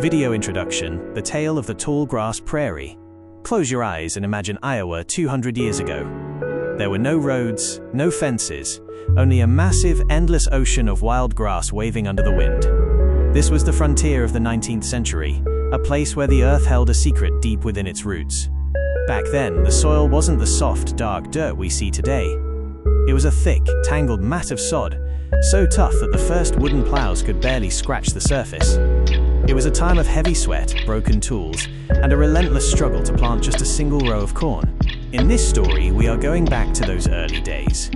Video introduction: The Tale of the Tallgrass Prairie. Close your eyes and imagine Iowa 200 years ago. There were no roads, no fences, only a massive, endless ocean of wild grass waving under the wind. This was the frontier of the 19th century, a place where the earth held a secret deep within its roots. Back then, the soil wasn't the soft, dark dirt we see today. It was a thick, tangled mat of sod, so tough that the first wooden plows could barely scratch the surface. It was a time of heavy sweat, broken tools, and a relentless struggle to plant just a single row of corn. In this story, we are going back to those early days.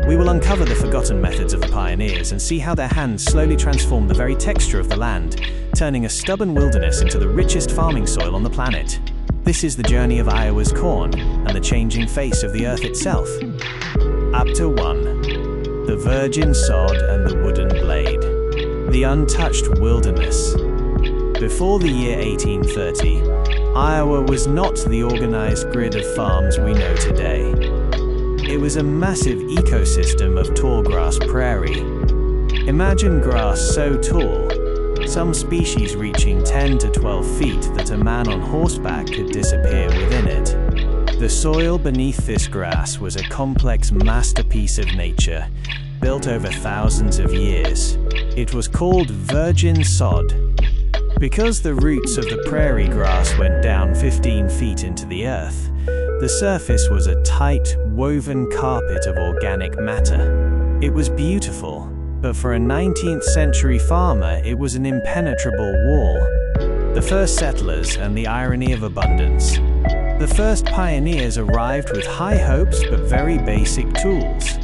We will uncover the forgotten methods of the pioneers and see how their hands slowly transformed the very texture of the land, turning a stubborn wilderness into the richest farming soil on the planet. This is the journey of Iowa's corn and the changing face of the earth itself. Chapter 1. The virgin sod and the wooden blade. The untouched wilderness. Before the year 1830, Iowa was not the organized grid of farms we know today. It was a massive ecosystem of tallgrass prairie. Imagine grass so tall, some species reaching 10 to 12 feet, that a man on horseback could disappear within it. The soil beneath this grass was a complex masterpiece of nature, built over thousands of years. It was called virgin sod because the roots of the prairie grass went down 15 feet into the earth. The surface was a tight, woven carpet of organic matter. It was beautiful, but for a 19th century farmer, it was an impenetrable wall. The first settlers and the irony of abundance. The first pioneers arrived with high hopes but very basic tools.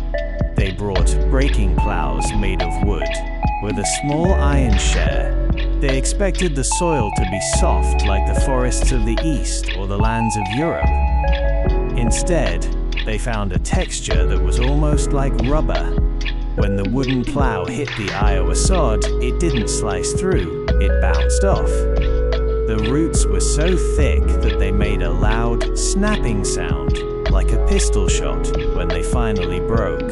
They brought breaking plows made of wood, with a small iron share. They expected the soil to be soft like the forests of the East or the lands of Europe. Instead, they found a texture that was almost like rubber. When the wooden plow hit the Iowa sod, it didn't slice through, it bounced off. The roots were so thick that they made a loud, snapping sound, like a pistol shot, when they finally broke.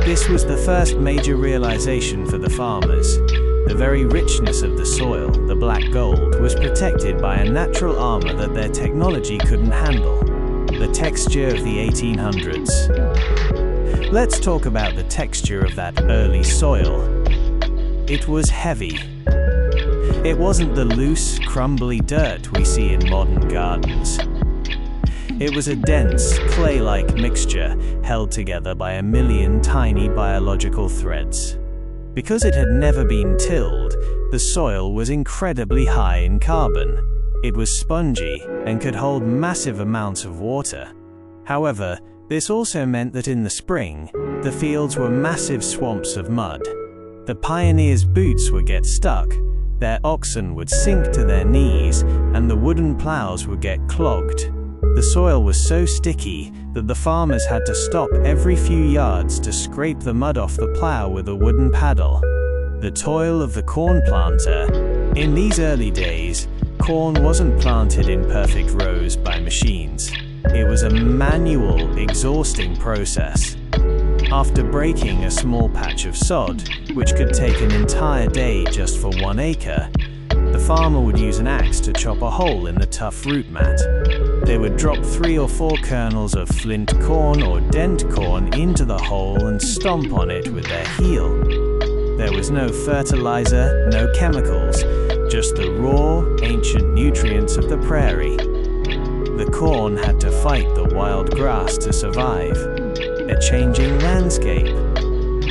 This was the first major realization for the farmers. The very richness of the soil, the black gold, was protected by a natural armor that their technology couldn't handle. The texture of the 1800s. Let's talk about the texture of that early soil. It was heavy. It wasn't the loose, crumbly dirt we see in modern gardens. It was a dense, clay-like mixture held together by a million tiny biological threads. Because it had never been tilled, the soil was incredibly high in carbon. It was spongy and could hold massive amounts of water. However, this also meant that in the spring, the fields were massive swamps of mud. The pioneers' boots would get stuck, their oxen would sink to their knees, and the wooden plows would get clogged. The soil was so sticky that the farmers had to stop every few yards to scrape the mud off the plow with a wooden paddle. The toil of the corn planter. In these early days, corn wasn't planted in perfect rows by machines. It was a manual, exhausting process. After breaking a small patch of sod, which could take an entire day just for 1 acre, the farmer would use an axe to chop a hole in the tough root mat. They would drop 3 or 4 kernels of flint corn or dent corn into the hole and stomp on it with their heel. There was no fertilizer, no chemicals, just the raw, ancient nutrients of the prairie. The corn had to fight the wild grass to survive, a changing landscape.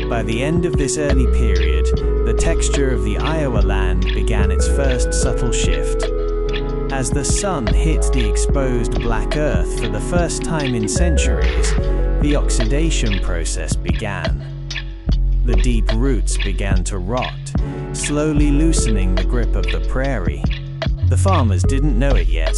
By the end of this early period, the texture of the Iowa land began its first subtle shift. As the sun hit the exposed black earth for the first time in centuries, the oxidation process began. The deep roots began to rot, slowly loosening the grip of the prairie. The farmers didn't know it yet,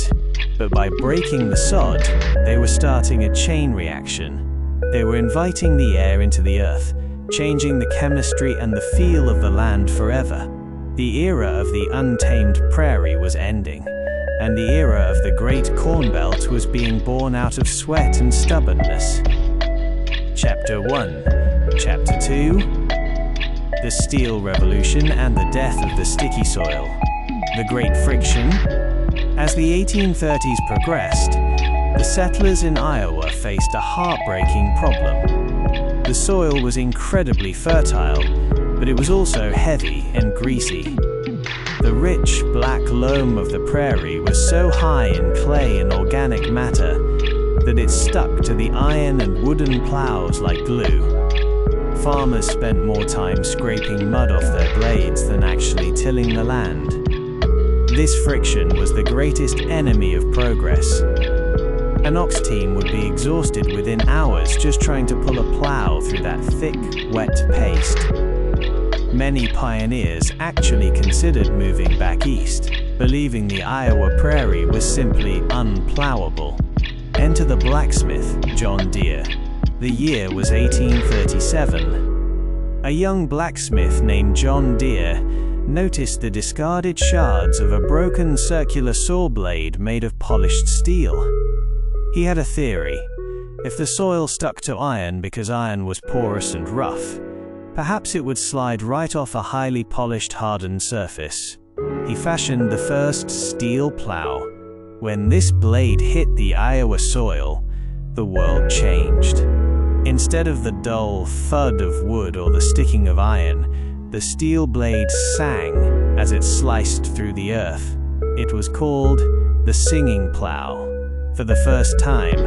but by breaking the sod, they were starting a chain reaction. They were inviting the air into the earth, changing the chemistry and the feel of the land forever. The era of the untamed prairie was ending, and the era of the Great Corn Belt was being born out of sweat and stubbornness. Chapter 1. Chapter 2. The Steel Revolution and the Death of the Sticky Soil. The Great Friction? As the 1830s progressed, the settlers in Iowa faced a heartbreaking problem. The soil was incredibly fertile, but it was also heavy and greasy. The rich, black loam of the prairie was so high in clay and organic matter that it stuck to the iron and wooden plows like glue. Farmers spent more time scraping mud off their blades than actually tilling the land. This friction was the greatest enemy of progress. An ox team would be exhausted within hours just trying to pull a plow through that thick, wet paste. Many pioneers actually considered moving back east, believing the Iowa prairie was simply unplowable. Enter the blacksmith, John Deere. The year was 1837. A young blacksmith named John Deere noticed the discarded shards of a broken circular saw blade made of polished steel. He had a theory. If the soil stuck to iron because iron was porous and rough, perhaps it would slide right off a highly polished, hardened surface. He fashioned the first steel plow. When this blade hit the Iowa soil, the world changed. Instead of the dull thud of wood or the sticking of iron, the steel blade sang as it sliced through the earth. It was called the singing plow. For the first time,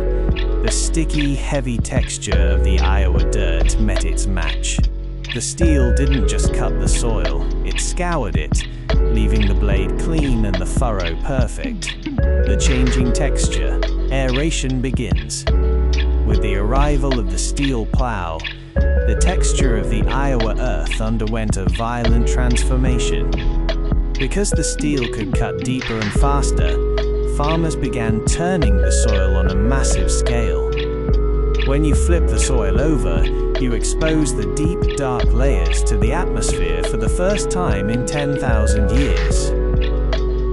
the sticky, heavy texture of the Iowa dirt met its match. The steel didn't just cut the soil, it scoured it, leaving the blade clean and the furrow perfect. The changing texture, aeration begins. With the arrival of the steel plow, the texture of the Iowa earth underwent a violent transformation. Because the steel could cut deeper and faster, farmers began turning the soil on a massive scale. When you flip the soil over, you expose the deep, dark layers to the atmosphere for the first time in 10,000 years.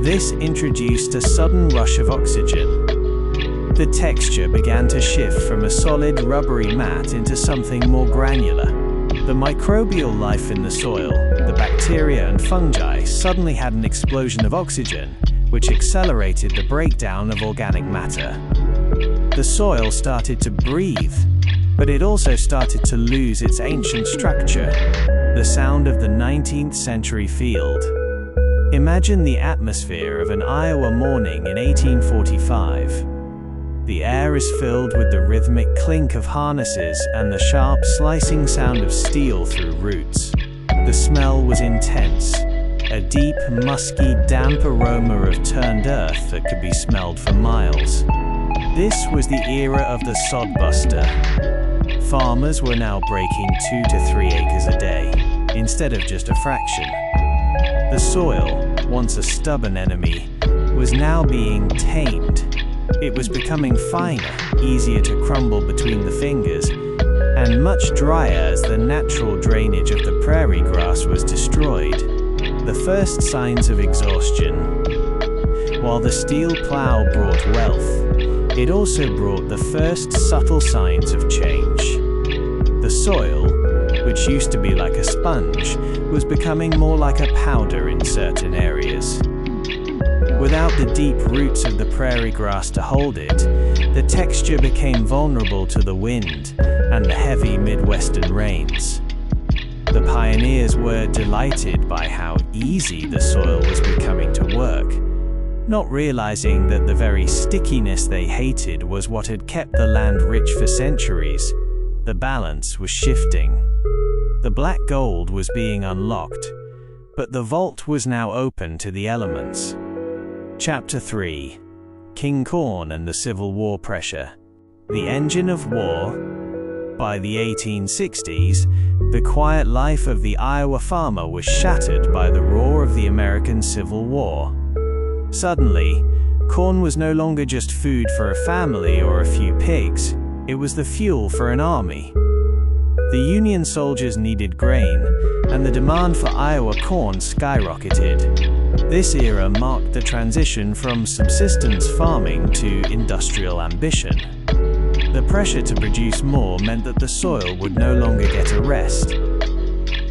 This introduced a sudden rush of oxygen. The texture began to shift from a solid, rubbery mat into something more granular. The microbial life in the soil, the bacteria and fungi, suddenly had an explosion of oxygen, which accelerated the breakdown of organic matter. The soil started to breathe, but it also started to lose its ancient structure, the sound of the 19th century field. Imagine the atmosphere of an Iowa morning in 1845. The air is filled with the rhythmic clink of harnesses and the sharp slicing sound of steel through roots. The smell was intense, a deep, musky, damp aroma of turned earth that could be smelled for miles. This was the era of the sodbuster. Farmers were now breaking 2 to 3 acres a day, instead of just a fraction. The soil, once a stubborn enemy, was now being tamed. It was becoming finer, easier to crumble between the fingers, and much drier as the natural drainage of the prairie grass was destroyed. The first signs of exhaustion. While the steel plow brought wealth, it also brought the first subtle signs of change. The soil, which used to be like a sponge, was becoming more like a powder in certain areas. Without the deep roots of the prairie grass to hold it, the texture became vulnerable to the wind and the heavy Midwestern rains. The pioneers were delighted by how easy the soil was becoming to work, not realizing that the very stickiness they hated was what had kept the land rich for centuries. The balance was shifting. The black gold was being unlocked, but the vault was now open to the elements. Chapter 3: King Corn and the Civil War Pressure. The engine of war. By the 1860s, the quiet life of the Iowa farmer was shattered by the roar of the American Civil War. Suddenly, corn was no longer just food for a family or a few pigs, it was the fuel for an army. The Union soldiers needed grain, and the demand for Iowa corn skyrocketed. This era marked the transition from subsistence farming to industrial ambition. The pressure to produce more meant that the soil would no longer get a rest.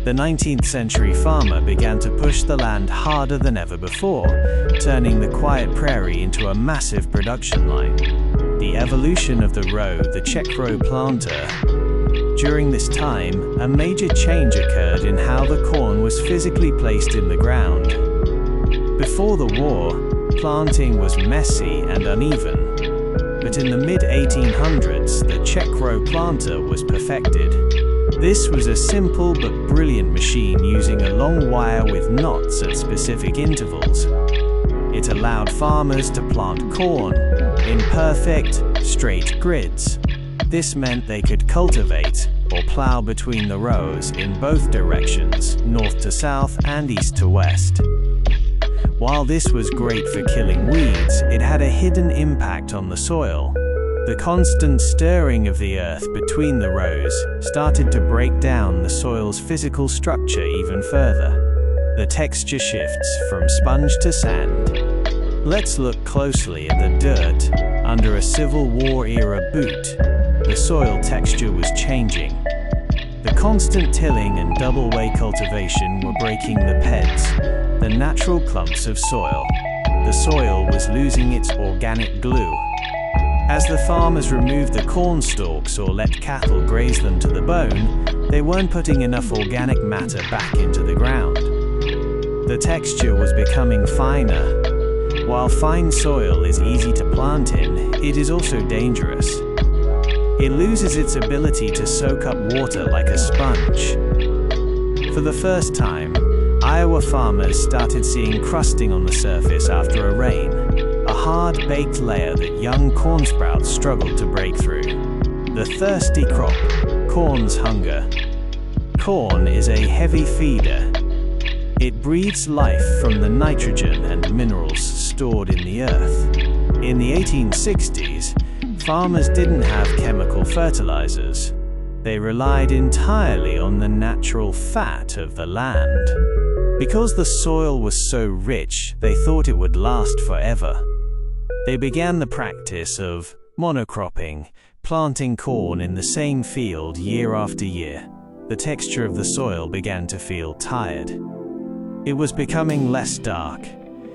The 19th century farmer began to push the land harder than ever before, turning the quiet prairie into a massive production line. The evolution of the row, the Czech row planter. During this time, a major change occurred in how the corn was physically placed in the ground. Before the war, planting was messy and uneven. But in the mid-1800s, the Czech row planter was perfected. This was a simple but brilliant machine using a long wire with knots at specific intervals. It allowed farmers to plant corn in perfect, straight grids. This meant they could cultivate or plow between the rows in both directions, north to south and east to west. While this was great for killing weeds, it had a hidden impact on the soil. The constant stirring of the earth between the rows started to break down the soil's physical structure even further. The texture shifts from sponge to sand. Let's look closely at the dirt. Under a Civil War-era boot, the soil texture was changing. The constant tilling and double-way cultivation were breaking the peds, the natural clumps of soil. The soil was losing its organic glue. As the farmers removed the corn stalks or let cattle graze them to the bone, they weren't putting enough organic matter back into the ground. The texture was becoming finer. While fine soil is easy to plant in, it is also dangerous. It loses its ability to soak up water like a sponge. For the first time, Iowa farmers started seeing crusting on the surface after a rain, a hard baked layer that young corn sprouts struggled to break through. The thirsty crop, corn's hunger. Corn is a heavy feeder. It breathes life from the nitrogen and minerals stored in the earth. In the 1860s, farmers didn't have chemical fertilizers. They relied entirely on the natural fat of the land. Because the soil was so rich, they thought it would last forever. They began the practice of monocropping, planting corn in the same field year after year. The texture of the soil began to feel tired. It was becoming less dark,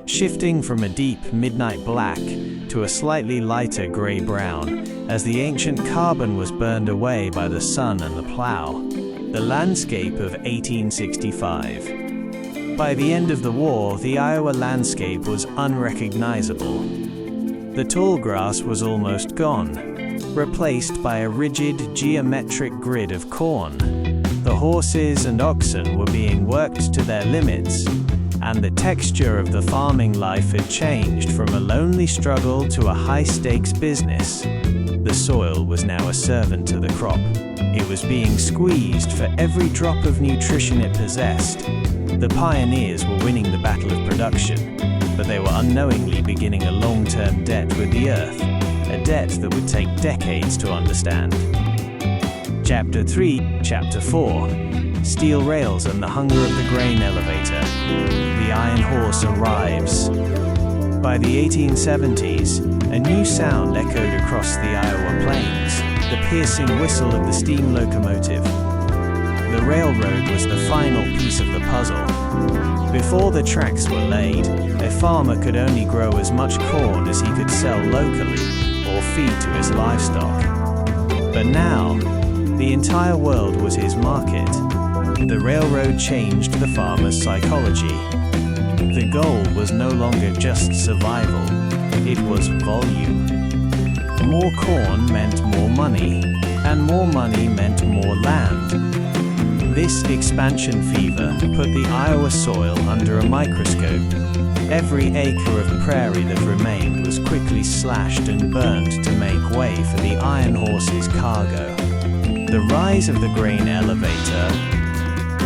shifting from a deep midnight black to a slightly lighter gray-brown as the ancient carbon was burned away by the sun and the plow. The landscape of 1865. By the end of the war, the Iowa landscape was unrecognizable. The tall grass was almost gone, replaced by a rigid, geometric grid of corn. The horses and oxen were being worked to their limits, and the texture of the farming life had changed from a lonely struggle to a high-stakes business. The soil was now a servant to the crop. It was being squeezed for every drop of nutrition it possessed. The pioneers were winning the battle of production, but they were unknowingly beginning a long-term debt with the earth, a debt that would take decades to understand. Chapter 3, Chapter 4, Steel Rails and the Hunger of the Grain Elevator. The Iron Horse arrives. By the 1870s, a new sound echoed across the Iowa plains, the piercing whistle of the steam locomotive. The railroad was the final piece of the puzzle. Before the tracks were laid, a farmer could only grow as much corn as he could sell locally or feed to his livestock. But now, the entire world was his market. The railroad changed the farmer's psychology. The goal was no longer just survival, it was volume. More corn meant more money, and more money meant more land. This expansion fever put the Iowa soil under a microscope. Every acre of prairie that remained was quickly slashed and burned to make way for the Iron Horse's cargo. The rise of the grain elevator.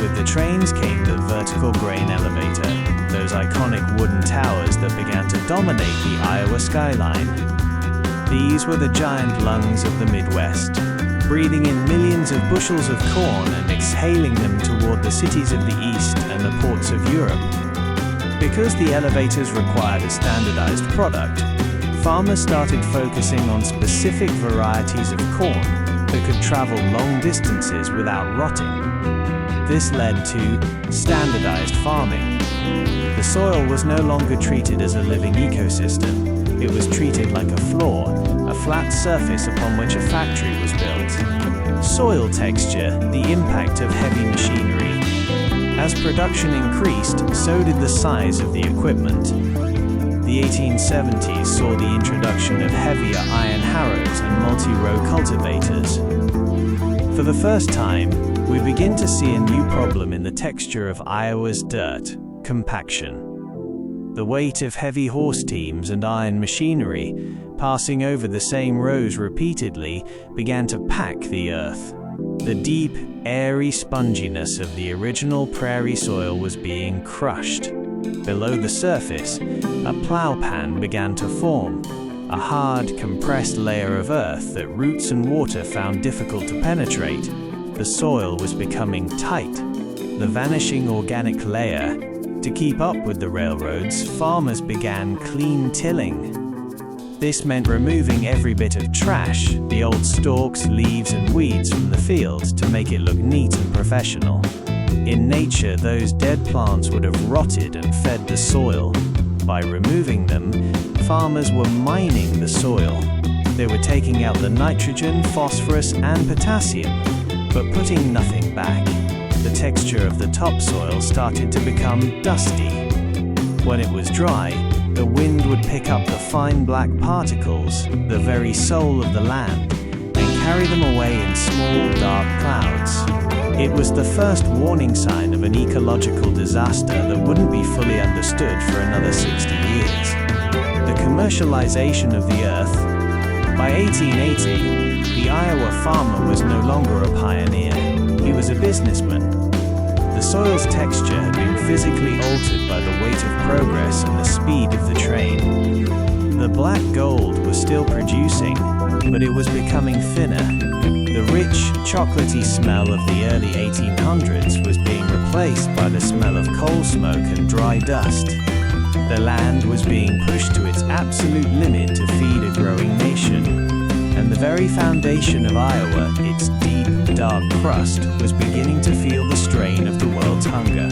With the trains came the vertical grain elevator, those iconic wooden towers that began to dominate the Iowa skyline. These were the giant lungs of the Midwest, breathing in millions of bushels of corn and exhaling them toward the cities of the East and the ports of Europe. Because the elevators required a standardized product, farmers started focusing on specific varieties of corn that could travel long distances without rotting. This led to standardized farming. The soil was no longer treated as a living ecosystem. It was treated like a floor, a flat surface upon which a factory was built. Soil texture, the impact of heavy machinery. As production increased, so did the size of the equipment. The 1870s saw the introduction of heavier iron harrows and multi-row cultivators. For the first time, we begin to see a new problem in the texture of Iowa's dirt: compaction. The weight of heavy horse teams and iron machinery, passing over the same rows repeatedly, began to pack the earth. The deep, airy sponginess of the original prairie soil was being crushed. Below the surface, a plow pan began to form, a hard, compressed layer of earth that roots and water found difficult to penetrate. The soil was becoming tight, the vanishing organic layer. To keep up with the railroads, farmers began clean tilling. This meant removing every bit of trash, the old stalks, leaves and weeds from the field to make it look neat and professional. In nature, those dead plants would have rotted and fed the soil. By removing them, farmers were mining the soil. They were taking out the nitrogen, phosphorus and potassium, but putting nothing back. The texture of the topsoil started to become dusty. When it was dry, the wind would pick up the fine black particles, the very soul of the land, and carry them away in small, dark clouds. It was the first warning sign of an ecological disaster that wouldn't be fully understood for another 60 years. The commercialization of the earth. By 1880, the Iowa farmer was no longer a pioneer. He was a businessman. The soil's texture had been physically altered by the weight of progress and the speed of the train. The black gold was still producing, but it was becoming thinner. The rich, chocolatey smell of the early 1800s was being replaced by the smell of coal smoke and dry dust. The land was being pushed to its absolute limit to feed a growing nation. And the very foundation of Iowa, its deep, dark crust, was beginning to feel the strain of the world's hunger.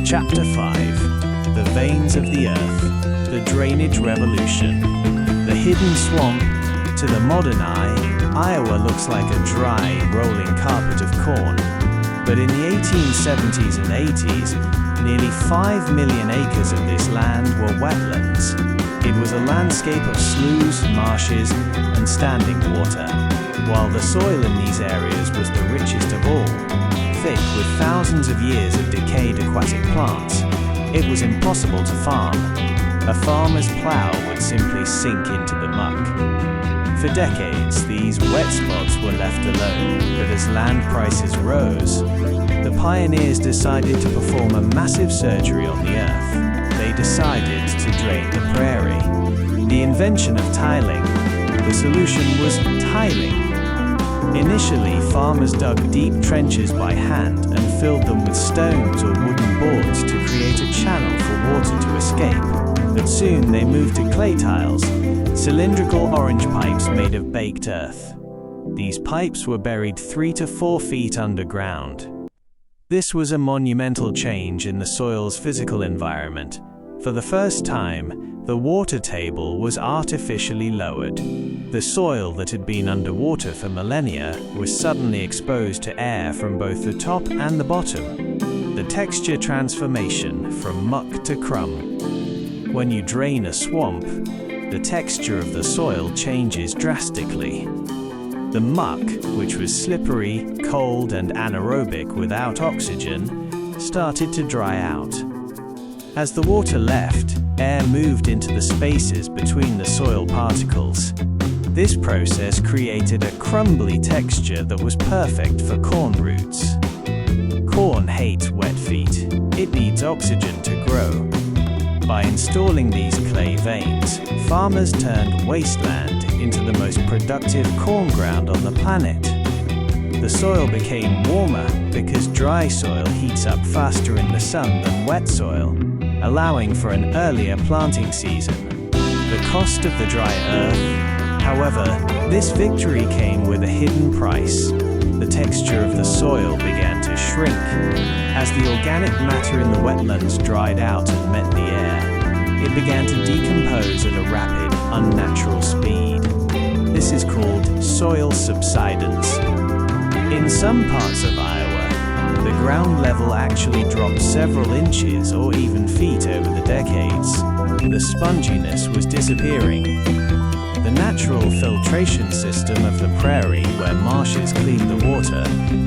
Chapter 5. The Veins of the Earth. The Drainage Revolution. The hidden swamp. To the modern eye, Iowa looks like a dry, rolling carpet of corn. But in the 1870s and 80s, nearly 5 million acres of this land were wetlands. It was a landscape of sloughs, marshes, and standing water, while the soil in these areas was the richest of all, thick with thousands of years of decayed aquatic plants. It was impossible to farm. A farmer's plow would simply sink into the muck. For decades, these wet spots were left alone, but as land prices rose, the pioneers decided to perform a massive surgery on the earth. They decided to drain the prairie. The invention of tiling. The solution was tiling. Initially, farmers dug deep trenches by hand and filled them with stones or wooden boards to create a channel for water to escape. But soon they moved to clay tiles, cylindrical orange pipes made of baked earth. These pipes were buried 3 to 4 feet underground. This was a monumental change in the soil's physical environment. For the first time, the water table was artificially lowered. The soil that had been underwater for millennia was suddenly exposed to air from both the top and the bottom. The texture transformation from muck to crumb. When you drain a swamp, the texture of the soil changes drastically. The muck, which was slippery, cold, and anaerobic without oxygen, started to dry out. As the water left, air moved into the spaces between the soil particles. This process created a crumbly texture that was perfect for corn roots. Corn hates wet feet. It needs oxygen to grow. By installing these clay veins, farmers turned wasteland into the most productive corn ground on the planet. The soil became warmer because dry soil heats up faster in the sun than wet soil, allowing for an earlier planting season. The cost of the dry earth. However, this victory came with a hidden price. the texture of the soil began to shrink. As the organic matter in the wetlands dried out and met the air, it began to decompose at a rapid, unnatural speed. This is called soil subsidence. In some parts of Iowa, the ground level actually dropped several inches or even feet over the decades. The sponginess was disappearing. The natural filtration system of the prairie, where marshes cleaned the water,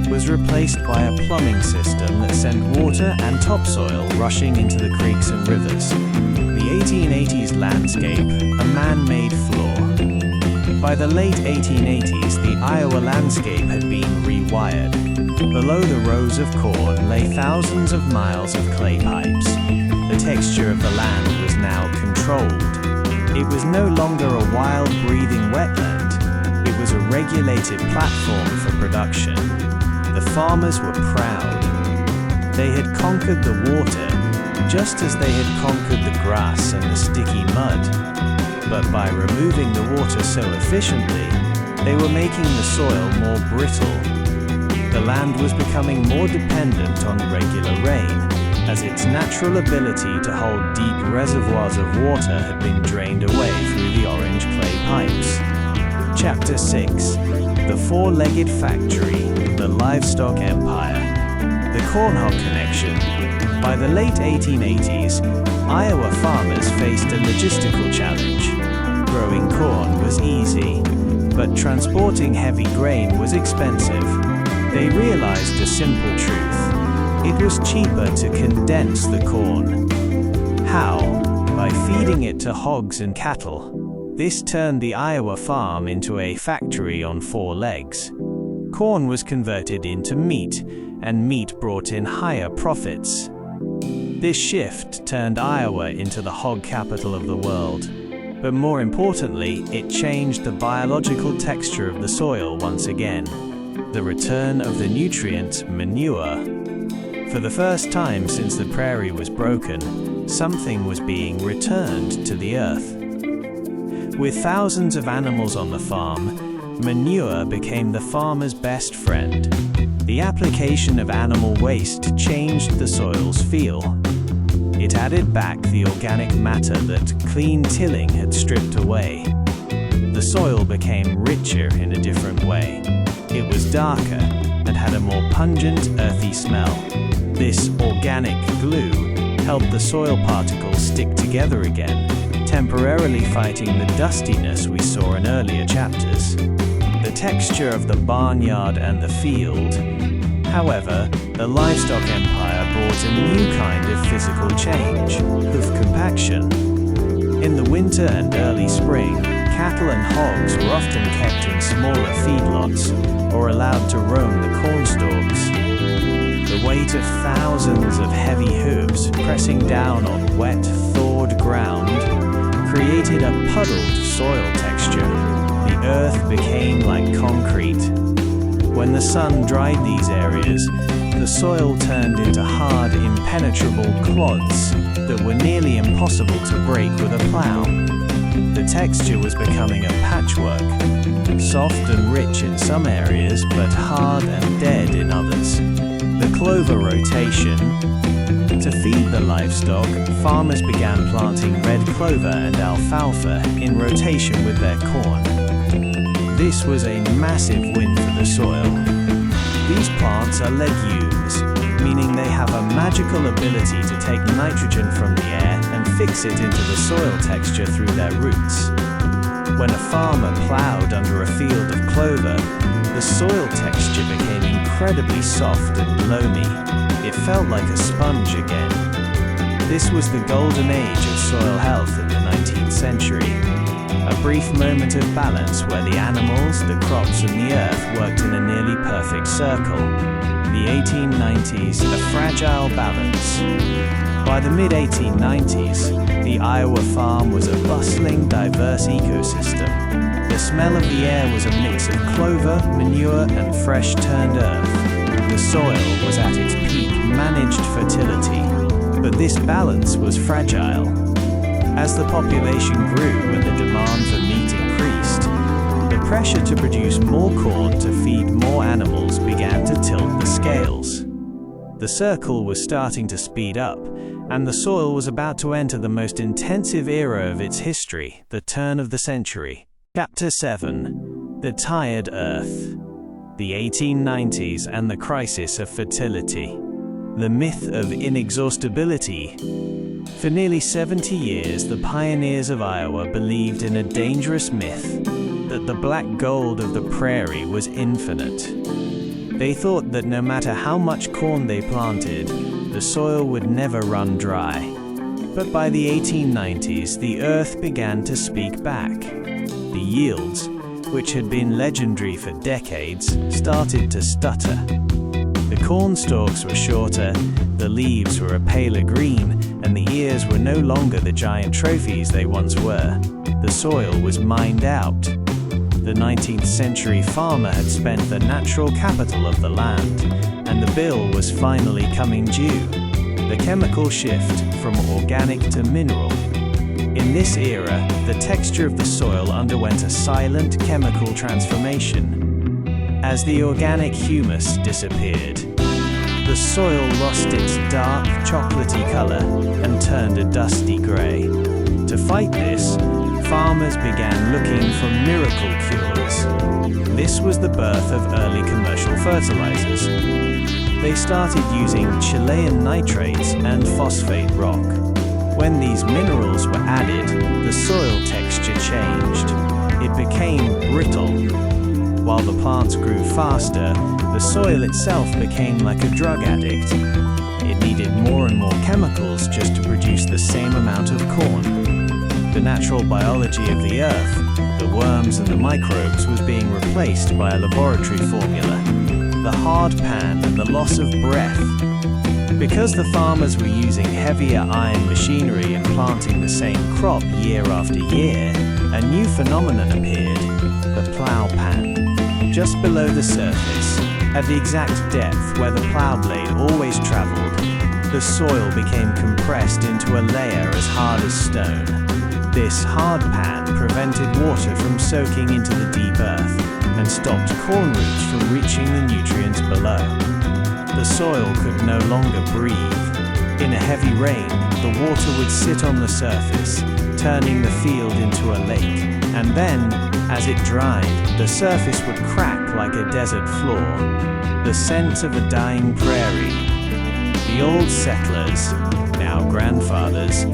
was replaced by a plumbing system that sent water and topsoil rushing into the creeks and rivers. The 1880s landscape, a man-made flaw. By the late 1880s, the Iowa landscape had been rewired. Below the rows of corn lay thousands of miles of clay pipes. The texture of the land was now controlled. It was no longer a wild, breathing wetland. It was a regulated platform for production. The farmers were proud. They had conquered the water, just as they had conquered the grass and the sticky mud. But by removing the water so efficiently, they were making the soil more brittle. The land was becoming more dependent on regular rain, as its natural ability to hold deep reservoirs of water had been drained away through the orange clay pipes. Chapter 6. The Four-Legged Factory, the Livestock Empire. The Corn Hog Connection. By the late 1880s, Iowa farmers faced a logistical challenge. Growing corn was easy, but transporting heavy grain was expensive. They realized a simple truth. It was cheaper to condense the corn. How? By feeding it to hogs and cattle. This turned the Iowa farm into a factory on four legs. Corn was converted into meat, and meat brought in higher profits. This shift turned Iowa into the hog capital of the world. But more importantly, it changed the biological texture of the soil once again. The return of the nutrient manure. For the first time since the prairie was broken, something was being returned to the earth. With thousands of animals on the farm, manure became the farmer's best friend. The application of animal waste changed the soil's feel. It added back the organic matter that clean tilling had stripped away. The soil became richer in a different way. It was darker and had a more pungent, earthy smell. This organic glue helped the soil particles stick together again, temporarily fighting the dustiness we saw in earlier chapters. The texture of the barnyard and the field. However, the livestock empire brought a new kind of physical change, hoof compaction. In the winter and early spring, cattle and hogs were often kept in smaller feedlots or allowed to roam the cornstalks. The weight of thousands of heavy hooves pressing down on wet, thawed ground created a puddled soil texture. The earth became like concrete. When the sun dried these areas, the soil turned into hard, impenetrable clods that were nearly impossible to break with a plow. The texture was becoming a patchwork, soft and rich in some areas, but hard and dead in others. The clover rotation. To feed the livestock, farmers began planting red clover and alfalfa in rotation with their corn. This was a massive win for the soil. These plants are legumes, meaning they have a magical ability to take nitrogen from the air and fix it into the soil texture through their roots. When a farmer plowed under a field of clover, the soil texture became incredibly soft and loamy. It felt like a sponge again. This was the golden age of soil health in the 19th century. A brief moment of balance where the animals, the crops and the earth worked in a nearly perfect circle. The 1890s, a fragile balance. By the mid-1890s, the Iowa farm was a bustling, diverse ecosystem. The smell of the air was a mix of clover, manure and fresh turned earth. The soil was at its peak managed fertility, but this balance was fragile. As the population grew and the demand for meat increased, the pressure to produce more corn to feed more animals began to tilt the scales. The circle was starting to speed up, and the soil was about to enter the most intensive era of its history, the turn of the century. Chapter 7. The Tired Earth. The 1890s and the Crisis of Fertility. The Myth of Inexhaustibility. For nearly 70 years, the pioneers of Iowa believed in a dangerous myth that the black gold of the prairie was infinite. They thought that no matter how much corn they planted, the soil would never run dry. But by the 1890s, the earth began to speak back. The yields, which had been legendary for decades, started to stutter. The corn stalks were shorter, the leaves were a paler green, and the ears were no longer the giant trophies they once were. The soil was mined out. The 19th century farmer had spent the natural capital of the land, and the bill was finally coming due. The chemical shift from organic to mineral. In this era, the texture of the soil underwent a silent chemical transformation. As the organic humus disappeared, the soil lost its dark, chocolatey color and turned a dusty gray. To fight this, farmers began looking for miracle cures. This was the birth of early commercial fertilizers. They started using Chilean nitrates and phosphate rock. When these minerals were added, the soil texture changed. It became brittle. While the plants grew faster, the soil itself became like a drug addict. It needed more and more chemicals just to produce the same amount of corn. The natural biology of the earth, the worms and the microbes, was being replaced by a laboratory formula, the hard pan and the loss of breath. Because the farmers were using heavier iron machinery and planting the same crop year after year, a new phenomenon appeared, the plow pan. Just below the surface, at the exact depth where the plow blade always traveled, the soil became compressed into a layer as hard as stone. This hard pan prevented water from soaking into the deep earth and stopped corn roots from reaching the nutrients below. The soil could no longer breathe. In a heavy rain, the water would sit on the surface, turning the field into a lake, and then, as it dried, the surface would crack like a desert floor. The scent of a dying prairie. The old settlers, now grandfathers,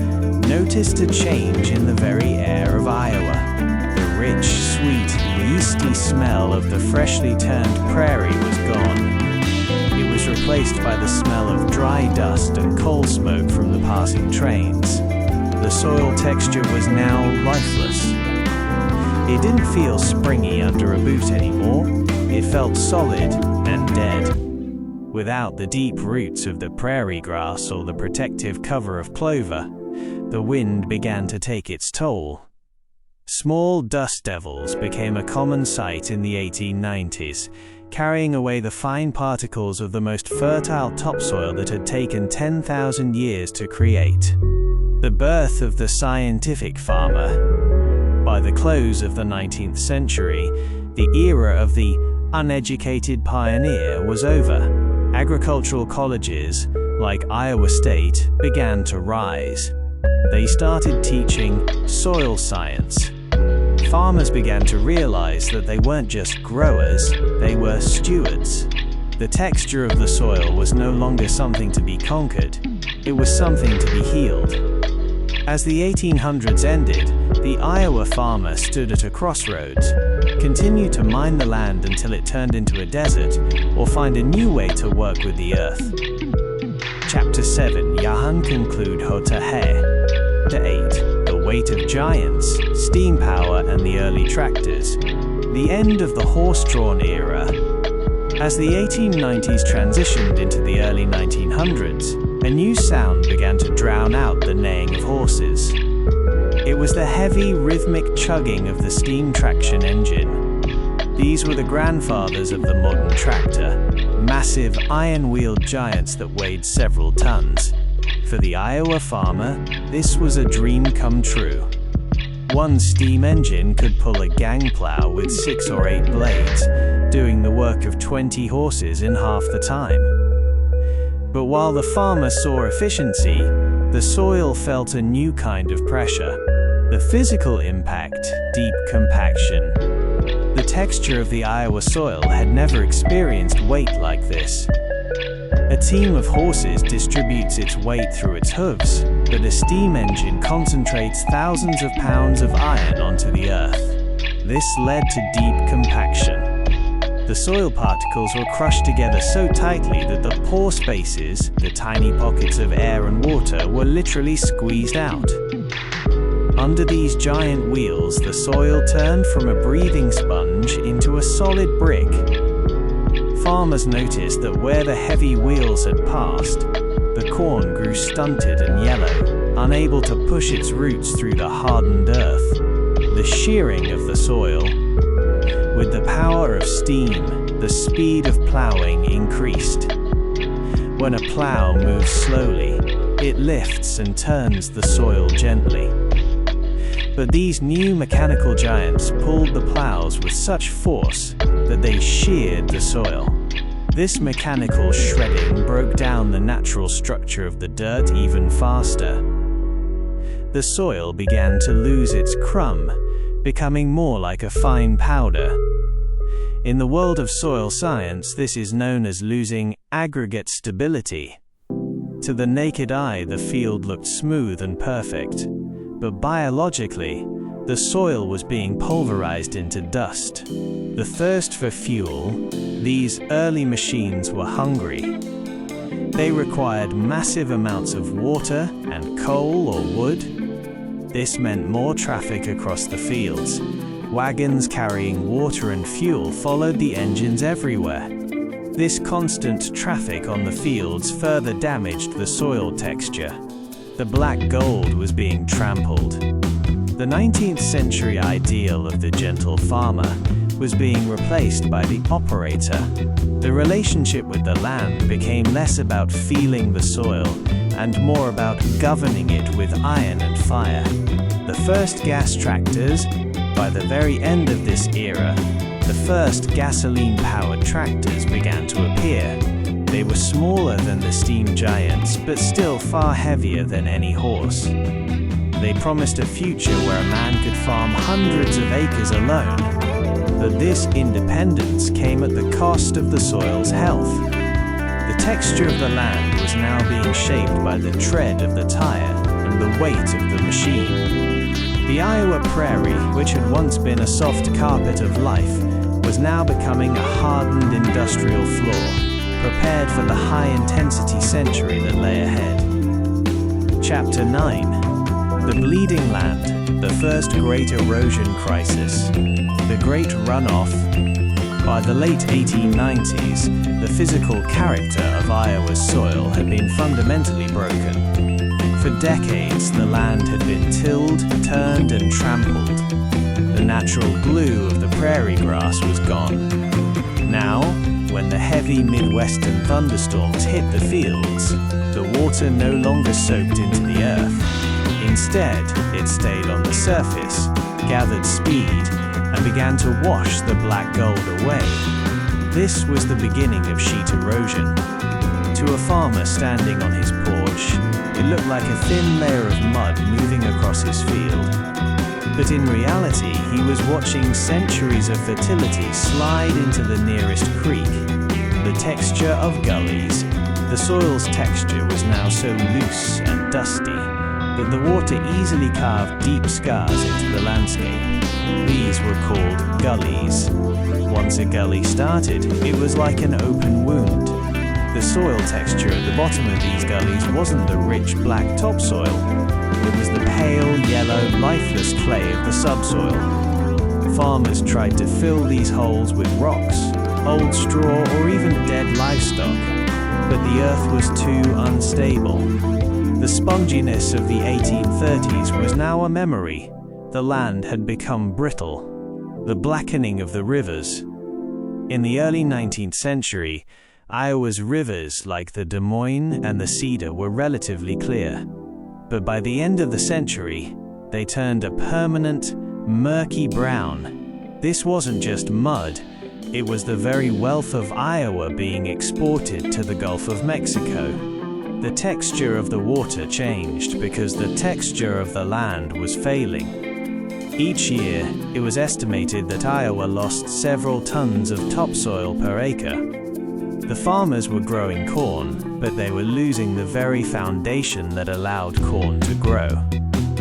noticed a change in the very air of Iowa. The rich, sweet, yeasty smell of the freshly turned prairie was gone. It was replaced by the smell of dry dust and coal smoke from the passing trains. The soil texture was now lifeless. It didn't feel springy under a boot anymore. It felt solid and dead. Without the deep roots of the prairie grass or the protective cover of clover, the wind began to take its toll. Small dust devils became a common sight in the 1890s, carrying away the fine particles of the most fertile topsoil that had taken 10,000 years to create. The birth of the scientific farmer. By the close of the 19th century, the era of the uneducated pioneer was over. Agricultural colleges, like Iowa State, began to rise. They started teaching soil science. Farmers began to realize that they weren't just growers, they were stewards. The texture of the soil was no longer something to be conquered, it was something to be healed. As the 1800s ended, the Iowa farmer stood at a crossroads, continue to mine the land until it turned into a desert, or find a new way to work with the earth. Chapter 7. Yahan conclude Hota He. Chapter 8. The Weight of Giants, Steam Power and the Early Tractors. The end of the horse-drawn era. As the 1890s transitioned into the early 1900s, a new sound began to drown out the neighing of horses. It was the heavy, rhythmic chugging of the steam traction engine. These were the grandfathers of the modern tractor, massive iron-wheeled giants that weighed several tons. For the Iowa farmer, this was a dream come true. One steam engine could pull a gang plow with 6 or 8 blades, doing the work of 20 horses in half the time. But while the farmer saw efficiency, the soil felt a new kind of pressure. The physical impact, deep compaction. The texture of the Iowa soil had never experienced weight like this. A team of horses distributes its weight through its hooves, but a steam engine concentrates thousands of pounds of iron onto the earth. This led to deep compaction. The soil particles were crushed together so tightly that the pore spaces, the tiny pockets of air and water, were literally squeezed out. Under these giant wheels, the soil turned from a breathing sponge into a solid brick. Farmers noticed that where the heavy wheels had passed, the corn grew stunted and yellow, unable to push its roots through the hardened earth. The shearing of the soil. With the power of steam, the speed of plowing increased. When a plow moves slowly, it lifts and turns the soil gently. But these new mechanical giants pulled the plows with such force that they sheared the soil. This mechanical shredding broke down the natural structure of the dirt even faster. The soil began to lose its crumb, becoming more like a fine powder. In the world of soil science, this is known as losing aggregate stability. To the naked eye, the field looked smooth and perfect, but biologically, the soil was being pulverized into dust. The thirst for fuel, these early machines were hungry. They required massive amounts of water and coal or wood. This meant more traffic across the fields. Wagons carrying water and fuel followed the engines everywhere. This constant traffic on the fields further damaged the soil texture. The black gold was being trampled. The 19th century ideal of the gentle farmer was being replaced by the operator. The relationship with the land became less about feeling the soil and more about governing it with iron and fire. The first gas tractors, by the very end of this era, the first gasoline-powered tractors began to appear. They were smaller than the steam giants, but still far heavier than any horse. They promised a future where a man could farm hundreds of acres alone. But this independence came at the cost of the soil's health. The texture of the land was now being shaped by the tread of the tire and the weight of the machine. The Iowa Prairie, which had once been a soft carpet of life, was now becoming a hardened industrial floor, prepared for the high-intensity century that lay ahead. Chapter 9. The Bleeding Land, the first great erosion crisis, the Great Runoff. By the late 1890s, the physical character of Iowa's soil had been fundamentally broken. For decades, the land had been tilled, turned, and trampled. The natural blue of the prairie grass was gone. Now, when the heavy Midwestern thunderstorms hit the fields, the water no longer soaked into the earth. Instead, it stayed on the surface, gathered speed, and began to wash the black gold away. This was the beginning of sheet erosion. To a farmer standing on his porch, it looked like a thin layer of mud moving across his field. But in reality, he was watching centuries of fertility slide into the nearest creek. The texture of gullies. The soil's texture was now so loose and dusty that the water easily carved deep scars into the landscape. These were called gullies. Once a gully started, it was like an open wound. The soil texture at the bottom of these gullies wasn't the rich black topsoil. It was the pale, yellow, lifeless clay of the subsoil. Farmers tried to fill these holes with rocks, old straw, or even dead livestock, but the earth was too unstable. The sponginess of the 1830s was now a memory. The land had become brittle. The blackening of the rivers. In the early 19th century, Iowa's rivers like the Des Moines and the Cedar were relatively clear. But by the end of the century, they turned a permanent, murky brown. This wasn't just mud, it was the very wealth of Iowa being exported to the Gulf of Mexico. The texture of the water changed because the texture of the land was failing. Each year, it was estimated that Iowa lost several tons of topsoil per acre. The farmers were growing corn, but they were losing the very foundation that allowed corn to grow.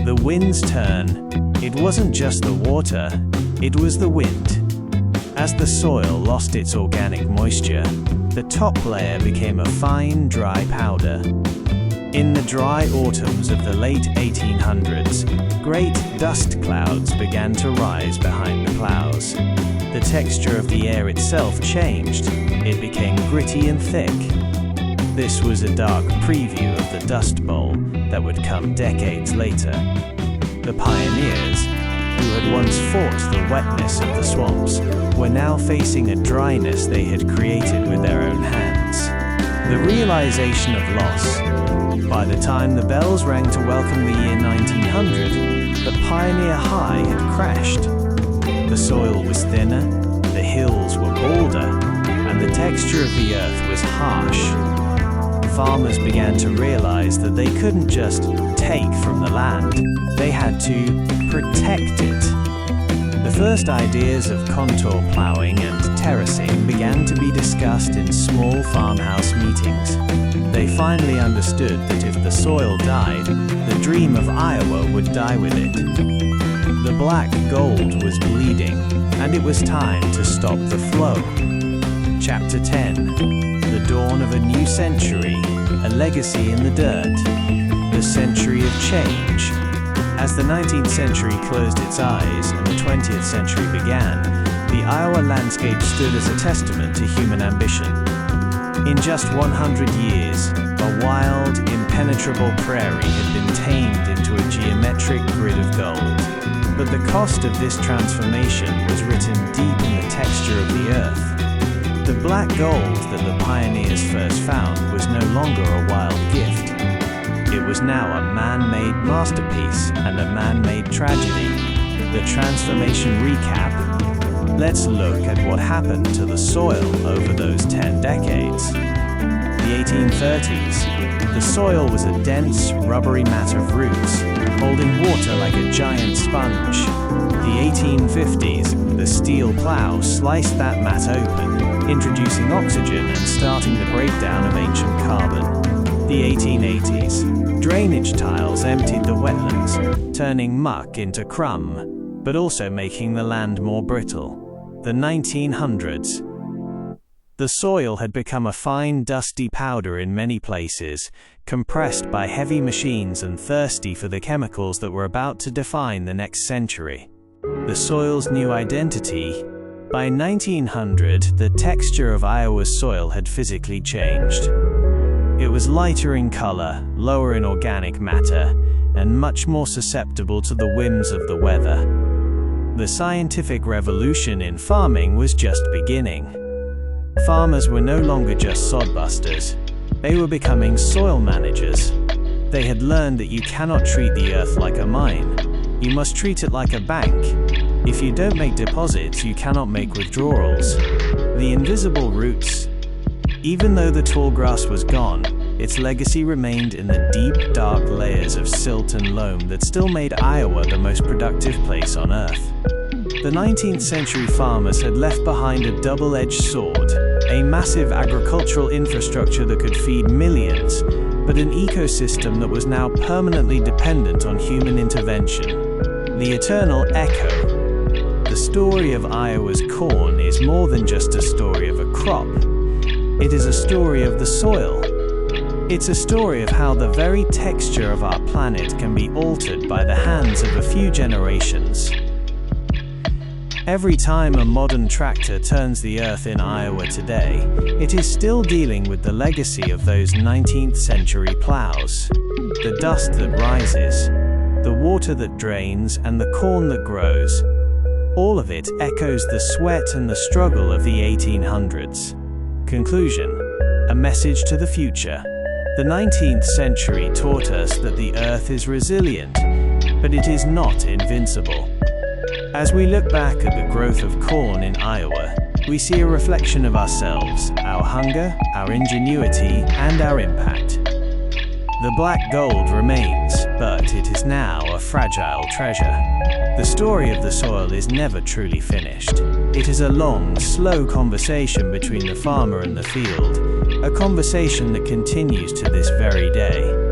The wind's turn. It wasn't just the water, it was the wind. As the soil lost its organic moisture, the top layer became a fine, dry powder. In the dry autumns of the late 1800s, great dust clouds began to rise behind the plows. The texture of the air itself changed. It became gritty and thick. This was a dark preview of the Dust Bowl that would come decades later. The pioneers, who had once fought the wetness of the swamps, were now facing a dryness they had created with their own hands. The realization of loss. By the time the bells rang to welcome the year 1900, the pioneer high had crashed. The soil was thinner, the hills were balder, and the texture of the earth was harsh. Farmers began to realize that they couldn't just take from the land, they had to protect it. The first ideas of contour plowing and terracing began to be discussed in small farmhouse meetings. They finally understood that if the soil died, the dream of Iowa would die with it. The black gold was bleeding, and it was time to stop the flow. Chapter 10. The dawn of a new century, a legacy in the dirt. The century of change. As the 19th century closed its eyes and the 20th century began, the Iowa landscape stood as a testament to human ambition. In just 100 years, a wild, impenetrable prairie had been tamed into a geometric grid of gold. But the cost of this transformation was written deep in the texture of the earth. The black gold that the pioneers first found was no longer a wild gift. It was now a man-made masterpiece and a man-made tragedy. The transformation recap. Let's look at what happened to the soil over those 10 decades. The 1830s. The soil was a dense, rubbery mat of roots, holding water like a giant sponge. The 1850s. The steel plow sliced that mat open, introducing oxygen and starting the breakdown of ancient carbon. The 1880s. Drainage tiles emptied the wetlands, turning muck into crumb, but also making the land more brittle. The 1900s. The soil had become a fine, dusty powder in many places, compressed by heavy machines and thirsty for the chemicals that were about to define the next century. The soil's new identity. By 1900, the texture of Iowa's soil had physically changed. It was lighter in color, lower in organic matter, and much more susceptible to the whims of the weather. The scientific revolution in farming was just beginning. Farmers were no longer just sodbusters. They were becoming soil managers. They had learned that you cannot treat the earth like a mine. You must treat it like a bank. If you don't make deposits, you cannot make withdrawals. The invisible roots. Even though the tall grass was gone, its legacy remained in the deep, dark layers of silt and loam that still made Iowa the most productive place on Earth. The 19th century farmers had left behind a double-edged sword, a massive agricultural infrastructure that could feed millions, but an ecosystem that was now permanently dependent on human intervention. The eternal echo. The story of Iowa's corn is more than just a story of a crop. It is a story of the soil. It's a story of how the very texture of our planet can be altered by the hands of a few generations. Every time a modern tractor turns the earth in Iowa today, it is still dealing with the legacy of those 19th century plows. The dust that rises, the water that drains, and the corn that grows. All of it echoes the sweat and the struggle of the 1800s. Conclusion. A message to the future. The 19th century taught us that the earth is resilient. but it is not invincible. As we look back at the growth of corn in Iowa, we see a reflection of ourselves, our hunger, our ingenuity, and our impact. The black gold remains, but it is now a fragile treasure. The story of the soil is never truly finished. It is a long, slow conversation between the farmer and the field, a conversation that continues to this very day.